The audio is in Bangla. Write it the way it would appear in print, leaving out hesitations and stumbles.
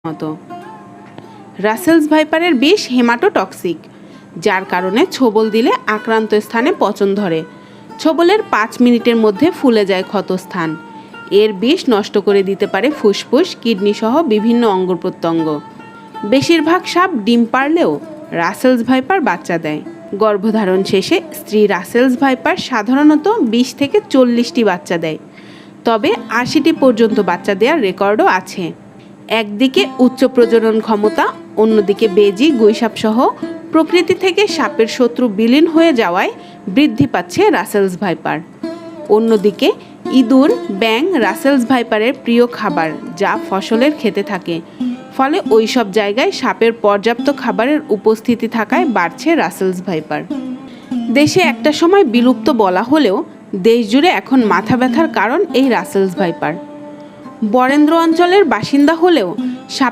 মতো। রাসেলস ভাইপারের বিষ হেমাটোটক্সিক, যার কারণে ছোবল দিলে আক্রান্ত স্থানে পচন ধরে। ছোবলের 5 মিনিটের মধ্যে ফুলে যায় ক্ষতস্থান। এর বিষ নষ্ট করে দিতে পারে ফুসফুস, কিডনি সহ বিভিন্ন অঙ্গ প্রত্যঙ্গ। বেশিরভাগ সাপ ডিম পারলেও রাসেলস ভাইপার বাচ্চা দেয়। গর্ভধারণ শেষে স্ত্রী রাসেলস ভাইপার সাধারণত 20 থেকে 40টি বাচ্চা দেয়, তবে 80টি পর্যন্ত বাচ্চা দেওয়ার রেকর্ডও আছে। একদিকে উচ্চ প্রজনন ক্ষমতা, অন্যদিকে বেজি, গুইসাপ সহ প্রকৃতি থেকে সাপের শত্রু বিলীন হয়ে যাওয়ায় বৃদ্ধি পাচ্ছে রাসেলস ভাইপার। অন্যদিকে ইঁদুর, ব্যাঙ রাসেলস ভাইপারের প্রিয় খাবার, যা ফসলের খেতে থাকে। ফলে ওই সব জায়গায় সাপের পর্যাপ্ত খাবারের উপস্থিতি থাকায় বাড়ছে রাসেলস ভাইপার। দেশে একটা সময় বিলুপ্ত বলা হলেও দেশ জুড়ে এখন মাথা ব্যথার কারণ এই রাসেলস ভাইপার। বরেন্দ্র অঞ্চলের বাসিন্দা হলেও সাপ